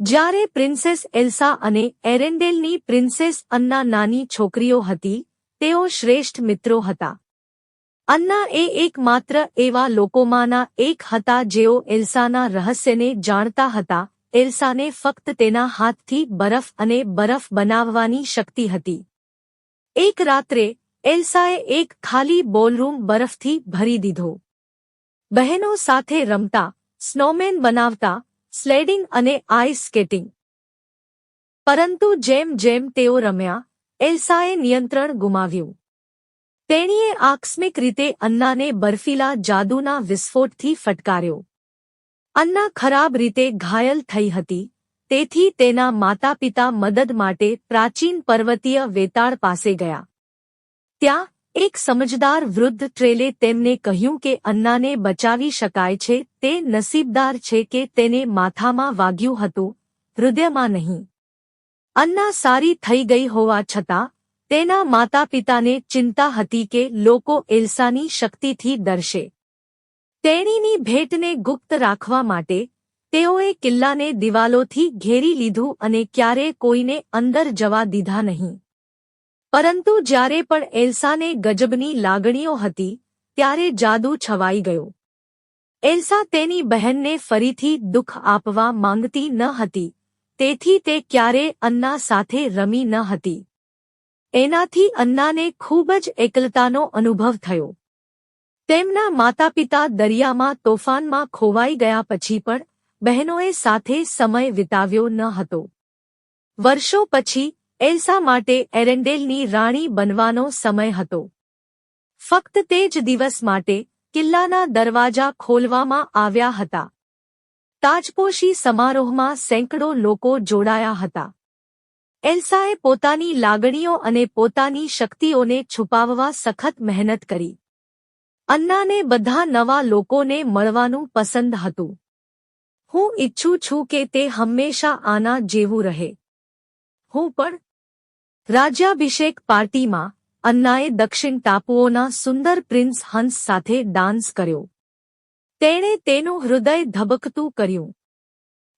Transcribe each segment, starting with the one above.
જ્યારે પ્રિન્સેસ એલ્સા અને એરેન્ડેલની પ્રિન્સેસ અન્ના નાની છોકરીઓ હતી, તેઓ શ્રેષ્ઠ મિત્રો હતા. અન્ના એ એકમાત્ર એવા લોકોમાંના એક હતા જેઓ એલ્સાના રહસ્યને જાણતા હતા. એલ્સાને ફક્ત તેના હાથથી બરફ અને બરફ બનાવવાની શક્તિ હતી. એક રાત્રે એલ્સાએ એક ખાલી બોલરૂમ બરફથી ભરી દીધો. બહેનો સાથે રમતા, સ્નોમેન બનાવતા, સ્લેડિંગ અને આઈસ સ્કેટિંગ. પરંતુ જેમ જેમ તેઓ રમ્યા, એલ્સાએ નિયંત્રણ ગુમાવ્યું. તેણીએ આકસ્મિક રીતે અન્નાને બર્ફીલા જાદુના વિસ્ફોટથી ફટકાર્યો. અન્ના ખરાબ રીતે ઘાયલ થઈ હતી, તેથી તેના માતાપિતા મદદ માટે પ્રાચીન પર્વતીય વેતાળ પાસે ગયા. ત્યાં એક સમજદાર વૃદ્ધ ટ્રેલે તેમને કહ્યું કે અન્નાને બચાવી શકાય છે. તે નસીબદાર છે કે તેને માથામાં વાગ્યું હતું, હૃદયમાં નહીં. અન્ના સારી થઈ ગઈ હોવા છતાં તેના માતાપિતાને ચિંતા હતી કે લોકો એલ્સાની શક્તિથી ડરશે. તેણીની ભેટને ગુપ્ત રાખવા માટે તેઓએ કિલ્લાને દિવાલોથી ઘેરી લીધું અને ક્યારેય કોઈને અંદર જવા દીધા નહીં. પરંતુ જ્યારે પણ એલ્સાને ગજબની લાગણીઓ હતી, ત્યારે જાદુ છવાઈ ગયો. એલ્સા તેની બહેનને ફરીથી દુઃખ આપવા માંગતી ન હતી, તેથી તે ક્યારેય અન્ના સાથે રમી ન હતી. એનાથી અન્નાને ખૂબ જ એકલતાનો અનુભવ થયો. તેમના માતાપિતા દરિયામાં તોફાનમાં ખોવાઈ ગયા પછી પણ બહેનોએ સાથે સમય વિતાવ્યો ન હતો. વર્ષો પછી એલ્સા માટે એરેન્ડેલની રાણી બનવાનો સમય હતો. ફક્ત તે જ દિવસ માટે કિલ્લાના દરવાજા ખોલવામાં આવ્યા હતા. તાજપોશી સમારોહમાં સેંકડો લોકો જોડાયા હતા. એલ્સાએ પોતાની લાગણીઓ અને પોતાની શક્તિઓને છુપાવવા સખત મહેનત કરી. અન્નાને બધા નવા લોકોને મળવાનું પસંદ હતું. હું ઈચ્છું છું કે તે હંમેશા આના જેવું રહે. હું પણ. રાજ્યાભિષેક પાર્ટીમાં અન્નાએ દક્ષિણ ટાપુઓના સુંદર પ્રિન્સ હંસ સાથે ડાન્સ કર્યો. તેણે તેનું હૃદય ધબકતું કર્યું.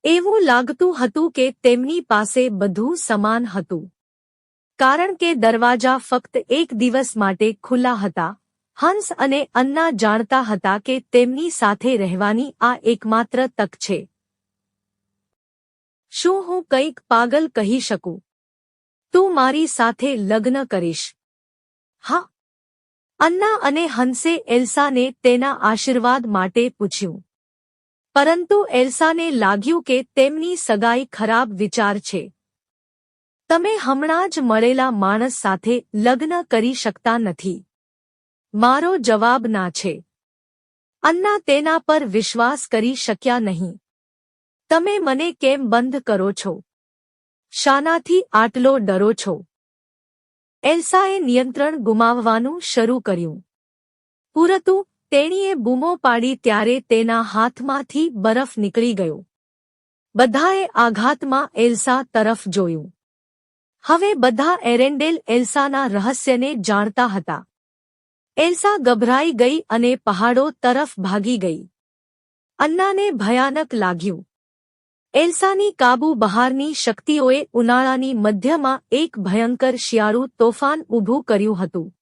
એવું લાગતું હતું કે તેમની પાસે બધું સમાન હતું. કારણ કે દરવાજા ફક્ત એક દિવસ માટે ખુલ્લા હતા. હંસ અને અન્ના જાણતા હતા કે તેમની સાથે રહેવાની આ એકમાત્ર તક છે. શું હું કંઈક પાગલ કહી શકું? તું મારી સાથે લગ્ન કરીશ? હા. અન્ના અને હંસે એલ્સાને તેના આશીર્વાદ માટે પૂછ્યું. પરંતુ એલ્સાને લાગ્યું કે તેમની સગાઈ ખરાબ વિચાર છે. તમે હમણાં જ મળેલા માણસ સાથે લગ્ન કરી શકતા નથી. મારો જવાબ ના છે. અન્ના તેના પર વિશ્વાસ કરી શક્યા નહીં. તમે મને કેમ બંધ કરો છો? શાનાથી આટલો ડરો છો? એલ્સાએ નિયંત્રણ ગુમાવવાનું શરૂ કર્યું. પૂરતું તેણીએ બૂમો પાડી ત્યારે તેના હાથમાંથી બરફ નીકળી ગયો. બધાએ આઘાતમાં એલ્સા તરફ જોયું. હવે બધા એરેન્ડેલ એલ્સાના રહસ્યને જાણતા હતા. એલ્સા ગભરાઈ ગઈ અને પહાડો તરફ ભાગી ગઈ. અન્નાને ભયાનક લાગ્યું. એલ્સાની કાબૂ બહારની શક્તિઓએ ઉનાળાની મધ્યમાં એક ભયંકર શિયાળુ તોફાન ઊભું કર્યું હતું.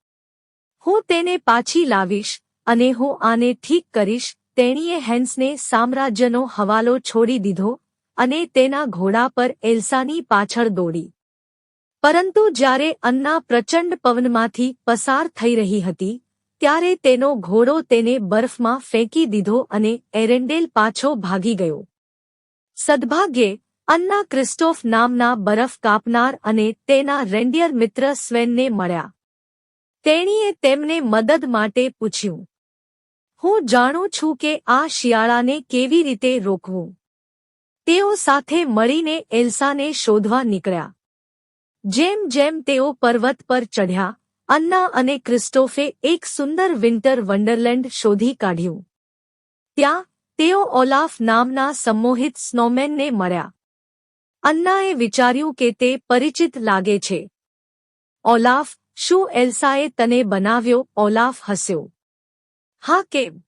હું તેને પાછી લાવીશ અને હું આને ઠીક કરીશ. તેણીએ હેન્સને સામ્રાજ્યનો હવાલો છોડી દીધો અને તેના ઘોડા પર એલ્સાની પાછળ દોડી. પરંતુ જ્યારે અન્ના પ્રચંડ પવનમાંથી પસાર થઈ રહી હતી, ત્યારે તેનો ઘોડો તેને બરફમાં ફેંકી દીધો અને એરેન્ડેલ પાછો ભાગી ગયો. સદભાગ્યે, અન્ના ક્રિસ્ટોફ નામના બરફ કાપનાર અને તેના રેન્ડિયર મિત્ર સ્વેનને મળ્યા. તેણીએ તેમને મદદ માટે પૂછ્યું. હું જાણું છું કે આ શિયાળાને કેવી રીતે રોકવું. તેઓ સાથે મળીને એલ્સાને શોધવા નીકળ્યા. જેમ જેમ તેઓ પર્વત પર ચઢ્યા, અન્ના અને ક્રિસ્ટોફે એક સુંદર વિન્ટર વન્ડરલેન્ડ શોધી કાઢ્યું. ત્યાં તેઓ ઓલાફ નામના સંમોહિત સ્નોમેનને મળ્યા. અન્નાએ વિચાર્યું કે તે પરિચિત લાગે છે. ઓલાફ, શું એલ્સાએ તને બનાવ્યો? ઓલાફ હસ્યો. હા, કેમ?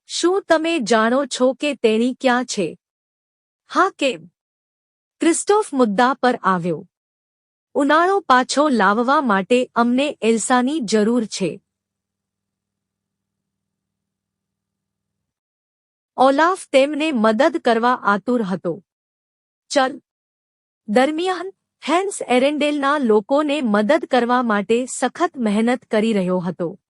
શું તમે જાણો છો કે તેણી ક્યાં છે? હા, કેમ? ક્રિસ્ટોફ મુદ્દા પર આવ્યો. ઉનાળો પાછો લાવવા માટે અમને એલ્સાની જરૂર છે. ઓલાફ તેમને મદદ કરવા આતુર હતો. ચલ. દરમિયાન હેન્સ એરેન્ડેલના લોકોને મદદ કરવા માટે સખત મહેનત કરી રહ્યો હતો.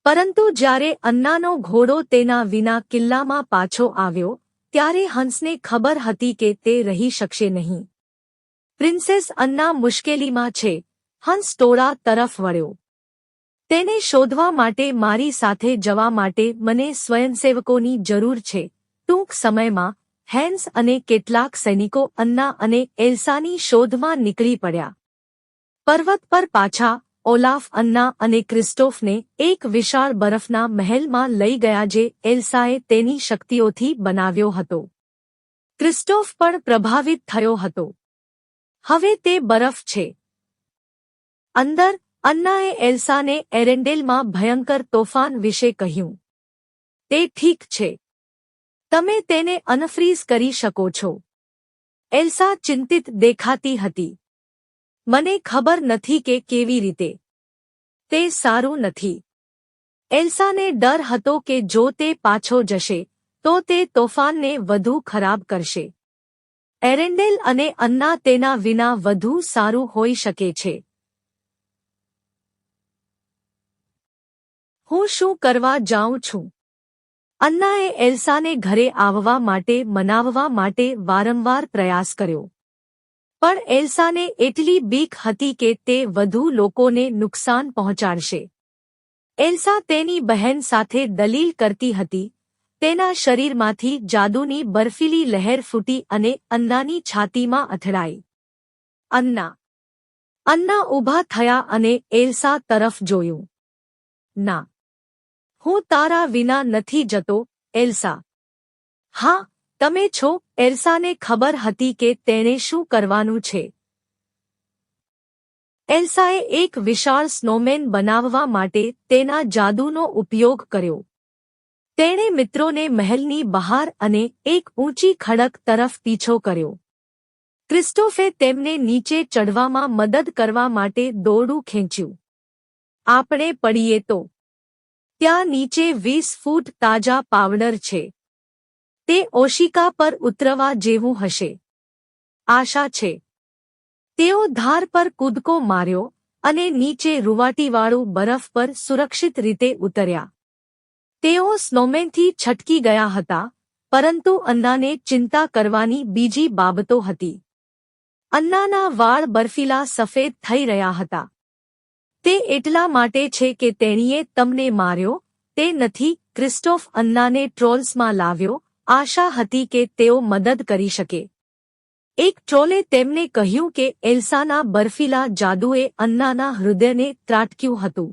પરંતુ જ્યારે અન્નાનો ઘોડો તેના વિના કિલ્લામાં પાછો આવ્યો ત્યારે હંસને ખબર હતી કે તે રહી શકશે નહીં. પ્રિન્સેસ અન્ના મુશ્કેલીમાં છે. હંસ ટોળા તરફ વળ્યો. તેને શોધવા માટે મારી સાથે જવા માટે મને સ્વયંસેવકોની જરૂર છે. ટૂંક સમયમાં હેન્સ અને કેટલાક સૈનિકો અન્ના અને એલ્સાની શોધમાં નીકળી પડ્યા. પર્વત પર પાછા ઓલાફ અન્ના અને ક્રિસ્ટોફને એક વિશાળ બરફના મહેલમાં લઈ ગયા જે એલ્સાએ તેની શક્તિઓથી બનાવ્યો હતો. ક્રિસ્ટોફ પણ પ્રભાવિત થયો હતો. હવે તે બરફ છે. અંદર અન્નાએ એલ્સાને એરેન્ડેલમાં ભયંકર તોફાન વિશે કહ્યું. તે ઠીક છે. તમે તેને અનફ્રીઝ કરી શકો છો. એલ્સા ચિંતિત દેખાતી હતી. મને ખબર નથી કે કેવી રીતે. તે સારું નથી. એલ્સાને ડર હતો કે જો તે પાછો જશે તો તે તોફાનને વધુ ખરાબ કરશે. એરેન્ડેલ અને અન્ના તેના વિના વધુ સારું હોઈ શકે છે. હું શું કરવા જાઉં છું? અન્નાએ એલ્સાને ઘરે આવવા માટે મનાવવા માટે વારંવાર પ્રયાસ કર્યો. પણ એલ્સાને એટલી બીક હતી કે તે વધુ લોકોને નુકસાન પહોંચાડશે. એલ્સા તેની બહેન સાથે દલીલ કરતી હતી. તેના શરીરમાંથી જાદુની બર્ફીલી લહેર ફૂટી અને અન્નાની છાતીમાં અથડાઈ. અન્ના ઊભા થયા અને એલ્સા તરફ જોયું. ના. હું તારા વિના નથી જતો, એલ્સા. હા, તમે છો. એલ્સાને ખબર હતી કે તેણે શું કરવાનું છે. એલ્સાએ એક વિશાળ સ્નોમેન બનાવવા માટે તેના જાદુનો ઉપયોગ કર્યો. તેણે મિત્રોને મહેલની બહાર અને એક ઊંચી ખડક તરફ પીછો કર્યો. ક્રિસ્ટોફે તેમને નીચે ચડવામાં મદદ કરવા માટે દોરડું ખેંચ્યું. આપણે પડીએ તો. ત્યાં નીચે 20 ફૂટ તાજા પાવડર છે. તે ઓશિકા પર ઉતરવા જેવું હશે. આશા છે. તેઓ ધાર પર કૂદકો માર્યો અને નીચે રૂવાટીવાળું બરફ પર સુરક્ષિત રીતે ઉતર્યા. તેઓ સ્નોમેનથી છટકી ગયા હતા, પરંતુ અન્નાને ચિંતા કરવાની બીજી બાબતો હતી. અન્નાના વાળ બર્ફીલા સફેદ થઈ રહ્યા હતા. તે એટલા માટે છે કે તેણીએ તમને માર્યો, તે નથી. ક્રિસ્ટોફ અન્નાને ટ્રોલ્સમાં લાવ્યો. આશા હતી કે તેઓ મદદ કરી શકે. એક ટ્રોલે તેમને કહ્યું કે એલ્સાના બર્ફીલા જાદુએ અન્નાના હૃદયને ત્રાટક્યું હતું.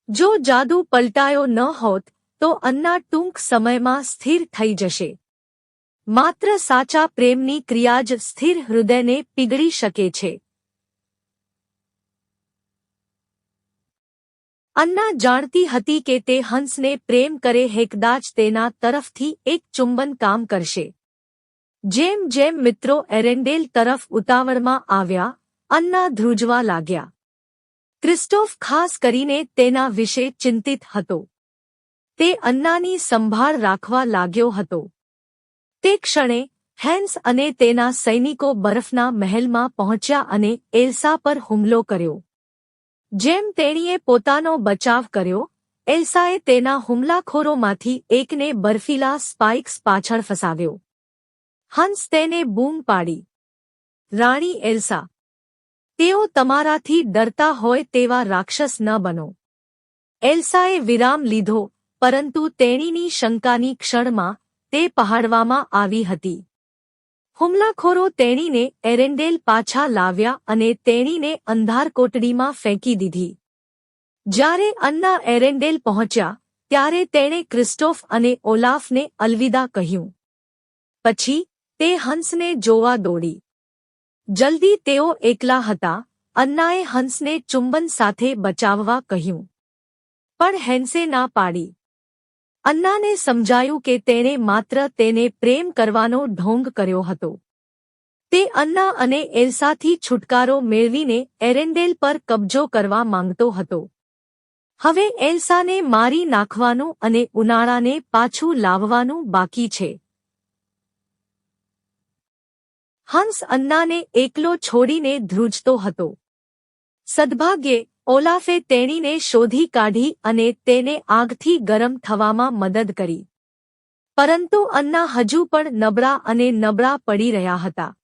જો જાદુ પલટાયો ન હોત તો અન્ના ટૂંક સમયમાં સ્થિર થઈ જશે. માત્ર સાચા પ્રેમની ક્રિયા જ સ્થિર હૃદયને પીગળી શકે છે. અન્ના જાણતી હતી કે તે હંસને પ્રેમ કરે કદાચ તેના તરફથી એક ચુંબન કામ કરશે. જેમ જેમ મિત્રો એરેન્ડેલ તરફ ઉતાવળમાં આવ્યા, અન્ના ધ્રુજવા લાગ્યા. ક્રિસ્ટોફ ખાસ કરીને તેના વિશે ચિંતિત હતો. તે અન્નાની સંભાળ રાખવા લાગ્યો હતો. તે ક્ષણે હેન્સ અને તેના સૈનિકો બરફના મહેલમાં પહોંચ્યા અને એલ્સા પર હુમલો કર્યો. જેમ તેણીએ પોતાનો બચાવ કર્યો, એલ્સાએ તેના હુમલાખોરોમાંથી એકને બર્ફીલા સ્પાઇક્સ પાછળ ફસાવ્યો. હંસ તેને બૂમ પાડી. રાણી એલ્સા, તેઓ તમારાથી ડરતા હોય તેવા રાક્ષસ ન બનો. એલ્સાએ વિરામ લીધો, પરંતુ તેણીની શંકાની ક્ષણમાં તે પહાડવામાં આવી હતી. હુમલાખોરો તેણીને એરેન્ડેલ પાછા લાવ્યા અને તેણીને અંધારકોટડીમાં ફેંકી દીધી. જ્યારે અન્ના એરેન્ડેલ પહોંચ્યા ત્યારે તેણે ક્રિસ્ટોફ અને ઓલાફને અલવિદા કહ્યું. પછી તે હંસને જોવા દોડી. જલ્દી, તેઓ એકલા હતા. અન્નાએ હંસને ચુંબન સાથે બચાવવા કહ્યું. પણ હેન્સે ના પાડી. અન્નાને સમજાયું કે તેણે માત્ર તેને પ્રેમ કરવાનો ઢોંગ કર્યો હતો. તે અન્ના અને એલ્સાથી છુટકારો મેળવીને એરેન્ડેલ પર કબજો કરવા માંગતો હતો. હવે એલ્સાને મારી નાખવાનું અને ઉનાળાને પાછું લાવવાનું બાકી છે. હંસ અન્નાને એકલો છોડીને ધ્રુજતો હતો. સદભાગ્યે ઓલાફે તેણીને શોધી કાઢી અને તેને આગથી ગરમ થવામાં મદદ કરી. પરંતુ અન્ના હજુ પણ નબળા અને નબળા પડી રહ્યા હતા.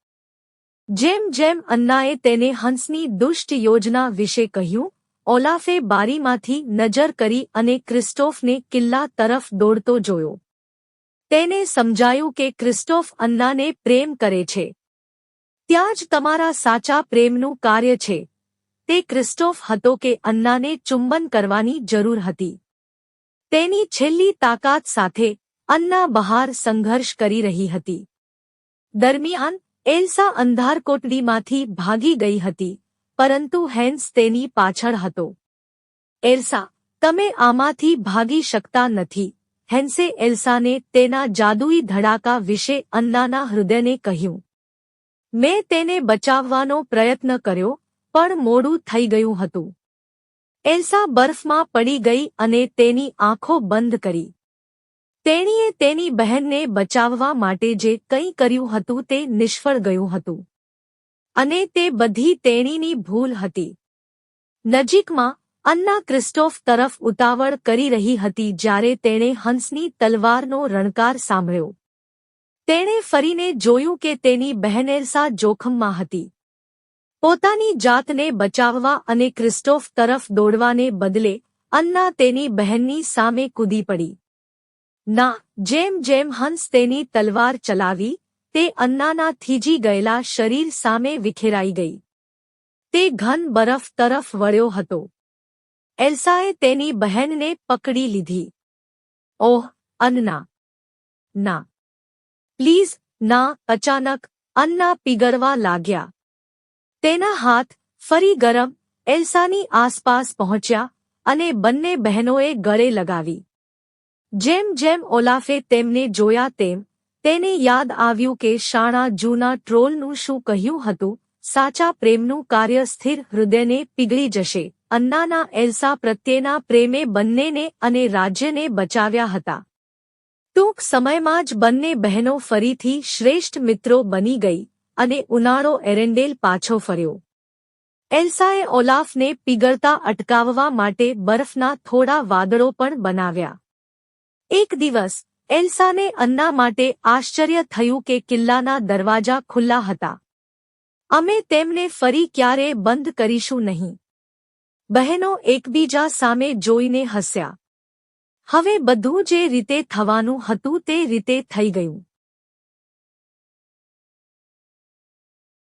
જેમ જેમ અન્નાએ તેને હંસની દુષ્ટ યોજના વિશે કહ્યું, ઓલાફે બારીમાંથી નજર કરી અને ક્રિસ્ટોફને કિલ્લા તરફ દોડતો જોયો. તેને સમજાયું કે ક્રિસ્ટોફ અન્નાને પ્રેમ કરે છે. ત્યાં જ તમારા સાચા પ્રેમનું કાર્ય છે. તે ક્રિસ્ટોફ હતો કે અન્નાને ચુંબન કરવાની જરૂર હતી. તેની છેલ્લી તાકાત સાથે અન્ના બહાર સંઘર્ષ કરી રહી હતી. દરમિયાન એલ્સા અંધારકોટડીમાંથી ભાગી ગઈ હતી, પરંતુ હેન્સ તેની પાછળ હતો. એલ્સા, તમે આમાંથી ભાગી શકતા નથી, હેન્સે એલ્સાને તેના જાદુઈ ધડાકા વિશે અન્નાના હૃદયને કહ્યું. મેં તેને બચાવવાનો પ્રયત્ન કર્યો, પણ મોડું થઈ ગયું હતું. એલ્સા બરફમાં પડી ગઈ અને તેની આંખો બંધ કરી. તેણીએ તેની બહેનને બચાવવા માટે જે કંઈ કર્યું હતું તે નિષ્ફળ ગયું હતું. અને તે બધી તેણીની ભૂલ હતી. નજીકમાં અન્ના ક્રિસ્ટોફ તરફ ઉતાવળ કરી રહી હતી જ્યારે તેણે હંસની તલવારનો રણકાર સાંભળ્યો. તેણે ફરીને જોયું કે તેની બહેન એલ્સા જોખમમાં હતી. પોતાની જાતને બચાવવા અને ક્રિસ્ટોફ તરફ દોડવાને બદલે અન્ના તેની બહેનની સામે કૂદી પડી. ના, જેમ જેમ હંસ તેની તલવાર ચલાવી, તે અન્નાના થીજી ગયેલા શરીર સામે વિખેરાઈ ગઈ. તે ઘન બરફ તરફ વળ્યો હતો. એલ્સાએ તેની બહેનને પકડી લીધી. ઓહ, અન્ના! ના! પ્લીઝ, ના! અચાનક અન્ના પીગળવા લાગ્યા. તેના હાથ ફરી ગરમ એલ્સાની આસપાસ પહોંચ્યા અને બંને બહેનોએ ગળે લગાવી. જેમ જેમ ઓલાફે તેમને જોયા તેમ તેને યાદ આવ્યું કે શાણા જૂના ટ્રોલનું શું કહ્યું હતું, સાચા પ્રેમનું કાર્ય સ્થિર હૃદયને પીગળી જશે. અન્નાના એલ્સા પ્રત્યેના પ્રેમે બંનેને અને રાજ્યને બચાવ્યા હતા. ટૂંક સમયમાં જ બંને બહેનો ફરીથી શ્રેષ્ઠ મિત્રો બની ગઈ અને ઉનાળો એરેન્ડેલ પાછો ફર્યો. એલ્સાએ ઓલાફને પીગળતા અટકાવવા માટે બરફના થોડા વાદળો પણ બનાવ્યા. એક દિવસ એલ્સાને અન્ના માટે આશ્ચર્ય થયું કે કિલ્લાના દરવાજા ખુલ્લા હતા. અમે તેમને ફરી ક્યારે બંધ કરીશું નહીં. બહેનો એકબીજા સામે જોઈને હસ્યા. હવે બધું જે રીતે થવાનું હતું તે રીતે થઈ ગયું.